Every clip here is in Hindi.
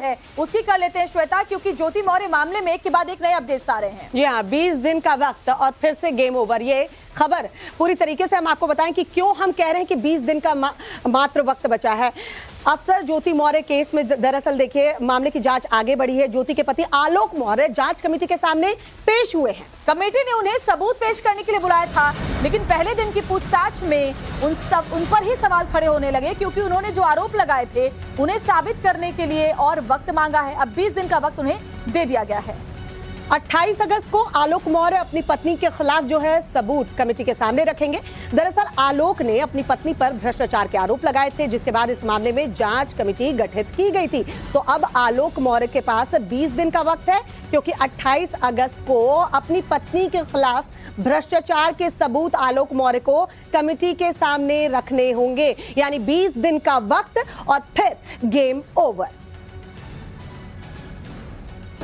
है उसकी कर लेते हैं श्वेता, क्योंकि ज्योति मौर्य मामले में एक के बाद एक नए अपडेट्स आ रहे हैं। जी हाँ, 20 दिन का वक्त और फिर से गेम ओवर। ये खबर पूरी तरीके से हम आपको बताएं कि क्यों हम कह रहे हैं कि 20 दिन का मात्र वक्त बचा है। अफसर ज्योति मौर्य केस में दरअसल देखिए मामले की जांच आगे बढ़ी है। ज्योति के पति आलोक मौर्य जांच कमेटी के सामने पेश हुए हैं। कमेटी ने उन्हें सबूत पेश करने के लिए बुलाया था, लेकिन पहले दिन की पूछताछ में उन पर ही सवाल खड़े होने लगे, क्योंकि उन्होंने जो आरोप लगाए थे उन्हें साबित करने के लिए और वक्त मांगा है। अब 20 दिन का वक्त उन्हें दे दिया गया है। 28 अगस्त को आलोक मौर्य अपनी पत्नी के खिलाफ जो है सबूत कमेटी के सामने रखेंगे। दरअसल आलोक ने अपनी पत्नी पर भ्रष्टाचार के आरोप लगाए थे, जिसके बाद इस मामले में जांच कमेटी गठित की गई थी। तो अब आलोक मौर्य के पास 20 दिन का वक्त है, क्योंकि 28 अगस्त को अपनी पत्नी के खिलाफ भ्रष्टाचार के सबूत आलोक मौर्य को कमेटी के सामने रखने होंगे। यानी 20 दिन का वक्त और फिर गेम ओवर।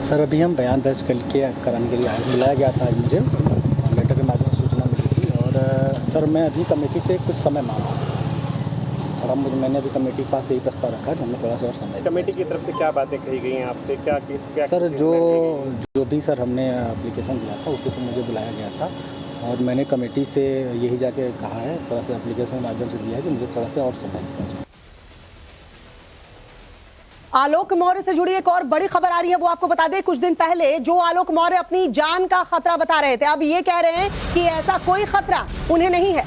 सर अभी हम बयान दर्ज कराने के लिए बुलाया गया था। मुझे लेटर के माध्यम से सूचना मिली थी और सर मैं अभी कमेटी से कुछ समय मांगा और अब मैंने अभी कमेटी के पास यही प्रस्ताव रखा कि हमें थोड़ा सा और समय। कमेटी की तरफ से क्या बातें कही गई हैं आपसे, क्या सर जो भी सर हमने एप्लीकेशन दिया था उसी पर मुझे बुलाया गया था और मैंने कमेटी से यही जाके कहा है, थोड़ा सा एप्लीकेशन के माध्यम से दिया है कि मुझे थोड़ा सा और समय। आलोक मौर्य से जुड़ी एक और बड़ी खबर आ रही है, वो आपको बता दें। कुछ दिन पहले जो आलोक मौर्य अपनी जान का खतरा बता रहे थे, अब ये कह रहे हैं कि ऐसा कोई खतरा उन्हें नहीं है।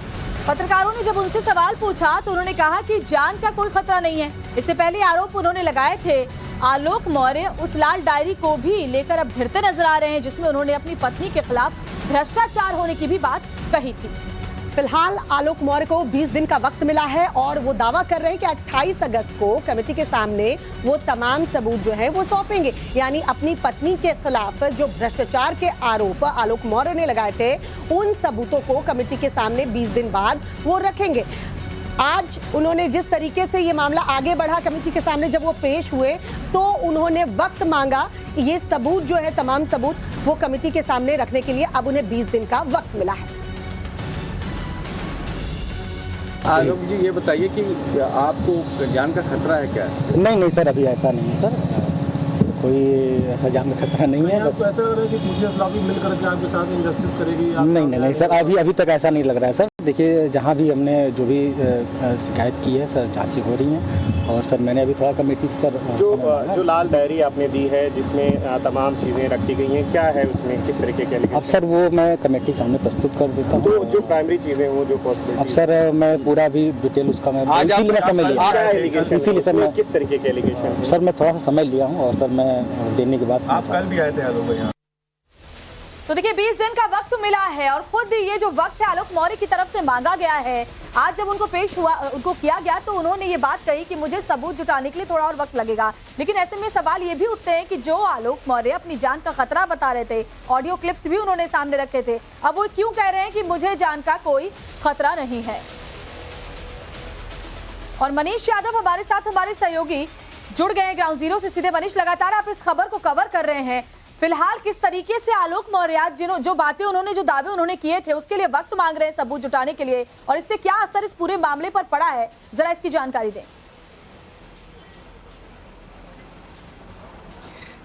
पत्रकारों ने जब उनसे सवाल पूछा तो उन्होंने कहा कि जान का कोई खतरा नहीं है। इससे पहले आरोप उन्होंने लगाए थे आलोक मौर्य उस लाल डायरी को भी लेकर अब भिड़ते नजर आ रहे हैं, जिसमें उन्होंने अपनी पत्नी के खिलाफ भ्रष्टाचार होने की भी बात कही थी। फिलहाल आलोक मौर्य को 20 दिन का वक्त मिला है और वो दावा कर रहे हैं कि 28 अगस्त को कमेटी के सामने वो तमाम सबूत जो है वो सौंपेंगे। यानी अपनी पत्नी के खिलाफ जो भ्रष्टाचार के आरोप आलोक मौर्य ने लगाए थे, उन सबूतों को कमेटी के सामने 20 दिन बाद वो रखेंगे। आज उन्होंने जिस तरीके से ये मामला आगे बढ़ा कमेटी के सामने, जब वो पेश हुए तो उन्होंने वक्त मांगा। ये सबूत जो है, तमाम सबूत वो कमेटी के सामने रखने के लिए अब उन्हें 20 दिन का वक्त मिला है। आलोक जी ये बताइए कि आपको जान का खतरा है क्या? नहीं सर, अभी ऐसा नहीं है सर, कोई ऐसा जान का खतरा नहीं है। आपको ऐसा लग रहा है कि पीसीएस लॉबी मिलकर के आपके साथ इंजस्टिस करेगी? नहीं सर, अभी तक ऐसा नहीं लग रहा है सर। देखिए जहाँ भी हमने जो भी शिकायत की है सर, जांचें हो रही हैं और सर मैंने अभी थोड़ा कमेटी सर जो लाल डायरी आपने दी है जिसमें तमाम चीज़ें रखी गई हैं, क्या है उसमें, किस तरीके के? अब सर वो मैं कमेटी के सामने प्रस्तुत कर देता हूँ। तो जो प्राइमरी चीज़ें हो, जो पॉसिबिलिटी। अब सर मैं पूरा भी डिटेल उसका मैं समय लिया। किस तरीके के एलिगेशन? सर मैं थोड़ा सा समय लिया हूँ और सर मैं देने के बाद। आप कल भी आए थे आलोक यहाँ? तो देखिए 20 दिन का वक्त मिला है और खुद ये जो वक्त है आलोक मौर्य की तरफ से मांगा गया है। आज जब उनको पेश हुआ, उनको किया गया, तो उन्होंने ये बात कही कि मुझे सबूत जुटाने के लिए थोड़ा और वक्त लगेगा। लेकिन ऐसे में सवाल ये भी उठते हैं कि जो आलोक मौर्य अपनी जान का खतरा बता रहे थे, ऑडियो क्लिप्स भी उन्होंने सामने रखे थे, अब वो क्यों कह रहे हैं कि मुझे जान का कोई खतरा नहीं है? और मनीष यादव हमारे साथ, हमारे सहयोगी जुड़ गए हैं ग्राउंड जीरो से सीधे। मनीष, लगातार आप इस खबर को कवर कर रहे हैं। फिलहाल किस तरीके से आलोक मौर्य जो बातें उन्होंने, जो दावे उन्होंने किए थे उसके लिए वक्त मांग रहे हैं सबूत जुटाने के लिए, और इससे क्या असर इस पूरे मामले पर पड़ा है, जरा इसकी जानकारी दें।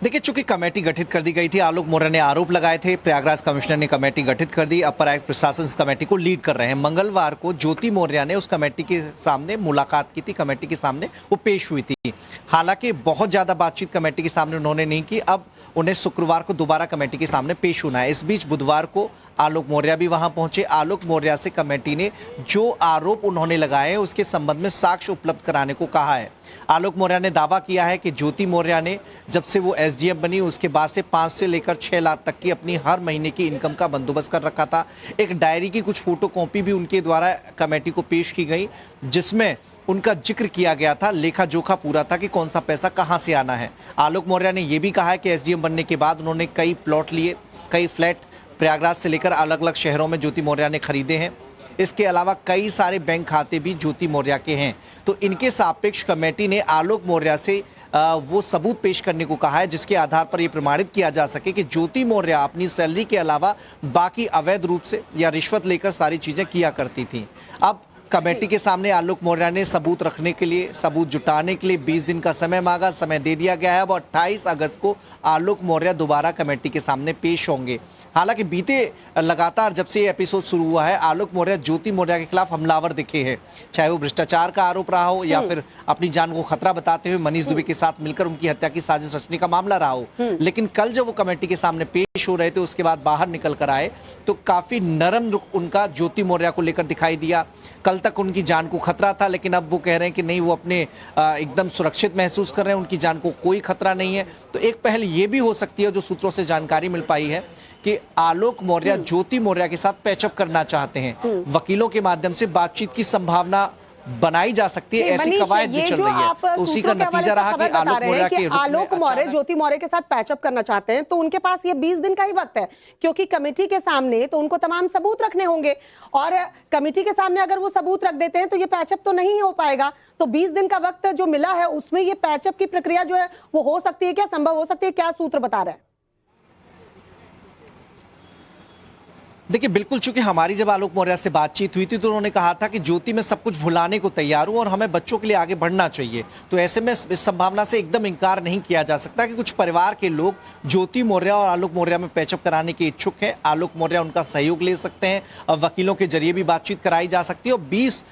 देखिए, चूंकि कमेटी गठित कर दी गई थी, आलोक मौर्य ने आरोप लगाए थे, प्रयागराज कमिश्नर ने कमेटी गठित कर दी, अपर आयुक्त प्रशासन इस कमेटी को लीड कर रहे हैं। मंगलवार को ज्योति मौर्य ने उस कमेटी के सामने मुलाकात की थी, कमेटी के सामने वो पेश हुई थी। हालांकि बहुत ज्यादा बातचीत कमेटी के सामने उन्होंने नहीं की। अब उन्हें शुक्रवार को दोबारा कमेटी के सामने पेश होना है। इस बीच बुधवार को आलोक मौर्य भी वहां पहुंचे। आलोक मौर्य से कमेटी ने जो आरोप उन्होंने लगाए हैं उसके संबंध में साक्ष्य उपलब्ध कराने को कहा है। आलोक मौर्य ने दावा किया है कि ज्योति मौर्य ने जब से वो एसडीएम बनी उसके बाद से 5 से लेकर 6 लाख तक की अपनी हर महीने की इनकम का बंदोबस्त कर रखा था। एक डायरी की कुछ फोटोकॉपी भी उनके द्वारा कमेटी को पेश की गई, जिसमें उनका जिक्र किया गया था, लेखा जोखा पूरा था कि कौन सा पैसा कहां से आना है। आलोक मौर्य ने यह भी कहा है कि एसडीएम बनने के बाद उन्होंने कई प्लॉट लिए, कई फ्लैट प्रयागराज से लेकर अलग अलग शहरों में ज्योति मौर्य ने खरीदे हैं। इसके अलावा कई सारे बैंक खाते भी ज्योति मौर्य के हैं। तो इनके सापेक्ष कमेटी ने आलोक मौर्य से वो सबूत पेश करने को कहा है, जिसके आधार पर यह प्रमाणित किया जा सके कि ज्योति मौर्य अपनी सैलरी के अलावा बाकी अवैध रूप से या रिश्वत लेकर सारी चीजें किया करती थी। अब कमेटी के सामने आलोक मौर्य ने सबूत रखने के लिए, सबूत जुटाने के लिए 20 दिन का समय मांगा। समय दे दिया गया है। अब 28 अगस्त को आलोक मौर्य दोबारा कमेटी के सामने पेश होंगे। हालांकि बीते लगातार जब से ये एपिसोड शुरू हुआ है, आलोक मौर्य ज्योति मौर्य के खिलाफ हमलावर दिखे हैं, चाहे वो भ्रष्टाचार का आरोप रहा हो या फिर अपनी जान को खतरा बताते हुए मनीष दुबे के साथ मिलकर उनकी हत्या की साजिश रचने का मामला रहा हो। लेकिन कल जब वो कमेटी के सामने पेश हो रहे थे, उसके बाद बाहर निकल कर आए तो काफी नरम रुख उनका ज्योति मौर्य को लेकर दिखाई दिया। कल तक उनकी जान को खतरा था, लेकिन अब वो कह रहे हैं कि नहीं, वो अपने एकदम सुरक्षित महसूस कर रहे हैं, उनकी जान को कोई खतरा नहीं है। तो एक पहल ये भी हो सकती है, जो सूत्रों से जानकारी मिल पाई है, कि आलोक मौर्य ज्योति मौर्य के साथ पैचअप करना चाहते हैं। वकीलों के माध्यम से बातचीत की संभावना बनाई जा सकती है, ऐसी कवायद भी चल रही है। तो उसी का नतीजा रहा कि आलोक मौर्य के आलोक मौर्य ज्योति मौर्य के साथ पैचअप करना चाहते हैं, तो उनके पास ये 20 दिन का ही वक्त है, क्योंकि कमेटी के सामने तो उनको तमाम सबूत रखने होंगे, और कमेटी के सामने अगर वो सबूत रख देते हैं तो ये पैचअप तो नहीं हो पाएगा। तो 20 दिन का वक्त जो मिला है, उसमें ये पैचअप की प्रक्रिया जो है वो हो सकती है क्या, संभव हो सकती है क्या, सूत्र बता रहे हैं? देखिए, बिल्कुल, चूंकि हमारी जब आलोक मौर्य से बातचीत हुई थी तो उन्होंने कहा था कि ज्योति मैं सब कुछ भुलाने को तैयार हूं और हमें बच्चों के लिए आगे बढ़ना चाहिए। तो ऐसे में इस संभावना से एकदम इनकार नहीं किया जा सकता कि कुछ परिवार के लोग ज्योति मौर्य और आलोक मौर्य में पैचअप कराने के इच्छुक हैं। आलोक मौर्य उनका सहयोग ले सकते हैं और वकीलों के जरिए भी बातचीत कराई जा सकती है। और 20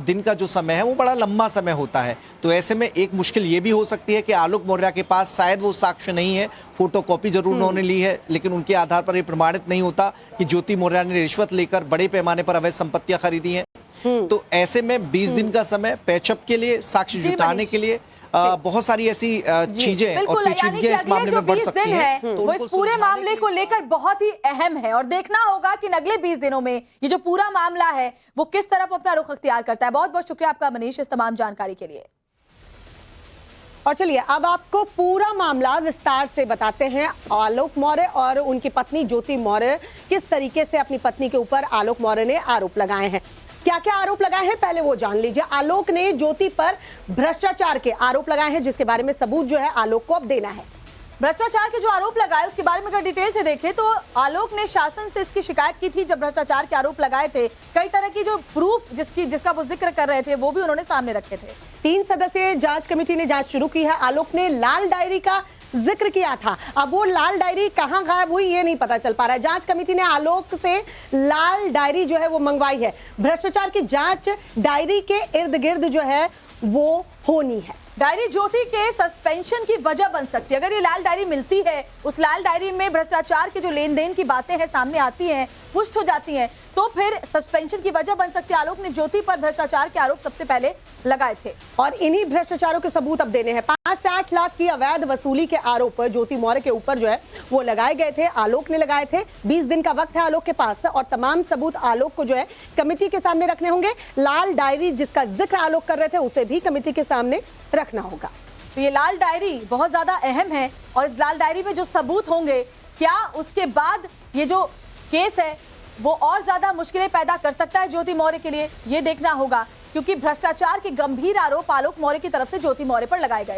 दिन का जो समय है वो बड़ा लंबा समय होता है। तो ऐसे में एक मुश्किल ये भी हो सकती है कि आलोक मौर्य के पास शायद वो साक्ष्य नहीं है, फोटोकॉपी जरूर उन्होंने ली है, लेकिन उनके आधार पर ये प्रमाणित नहीं होता कि ज्योति मौर्य ने रिश्वत लेकर बड़े पैमाने पर अवैध संपत्तियां खरीदी हैं। तो ऐसे में 20 दिन का समय पैचअप के लिए, साक्ष्य जुटाने के लिए बहुत सारी ऐसी चीजें और पेचीदगियां इस मामले में बढ़ सकती हैं। तो वो इस पूरे मामले को लेकर बहुत ही अहम है और देखना होगा कि अगले 20 दिनों में ये जो पूरा मामला है वो किस तरफ अपना रुख अख्तियार करता है। बहुत बहुत शुक्रिया आपका मनीष, इस तमाम जानकारी के लिए। और चलिए अब आपको पूरा मामला विस्तार से बताते हैं। आलोक मौर्य और उनकी पत्नी ज्योति मौर्य किस तरीके से अपनी पत्नी के ऊपर आलोक मौर्य ने आरोप लगाए हैं, क्या क्या आरोप लगाए हैं, पहले वो जान लीजिए। आलोक ने ज्योति पर भ्रष्टाचार के आरोप लगाए हैं, जिसके बारे में सबूत जो है आलोक को अब देना है। भ्रष्टाचार के जो आरोप लगाए उसके बारे में अगर डिटेल से देखें तो आलोक ने शासन से इसकी शिकायत की थी जब भ्रष्टाचार के आरोप लगाए थे। कई तरह की जो प्रूफ जिसका वो जिक्र कर रहे थे वो भी उन्होंने सामने रखे थे। 3 सदस्यीय जांच कमेटी ने जांच शुरू की है। आलोक ने लाल डायरी का जिक्र किया था, अब वो लाल डायरी कहां गायब हुई ये नहीं पता चल पा रहा है। जांच कमेटी ने आलोक से लाल डायरी जो है वो मंगवाई है। भ्रष्टाचार की जांच डायरी के इर्द गिर्द जो है वो होनी है। डायरी ज्योति के सस्पेंशन की वजह बन सकती है। अगर ये लाल डायरी मिलती है, उस लाल डायरी में भ्रष्टाचार के जो लेन देन की बातें हैं सामने आती हैं, पुष्ट हो जाती हैं, तो फिर सस्पेंशन की वजह बन सकती है। आलोक ने ज्योति पर भ्रष्टाचार के आरोप सबसे पहले लगाए थे और इन्हीं भ्रष्टाचारों के सबूत अब देने हैं। 5 से 8 लाख की अवैध वसूली के आरोप ज्योति मौर्य के ऊपर जो है वो लगाए गए थे, आलोक ने लगाए थे। 20 दिन का वक्त है आलोक के पास और तमाम सबूत आलोक को जो है कमेटी के सामने रखने होंगे। लाल डायरी जिसका जिक्र आलोक कर रहे थे उसे भी कमेटी के सामने रखना होगा। तो ये लाल डायरी बहुत ज्यादा अहम है और इस लाल डायरी में जो सबूत होंगे, क्या उसके बाद ये जो केस है वो और ज्यादा मुश्किलें पैदा कर सकता है ज्योति मौर्य के लिए, ये देखना होगा, क्योंकि भ्रष्टाचार के गंभीर आरोप आलोक मौर्य की तरफ से ज्योति मौर्य पर लगाए गए।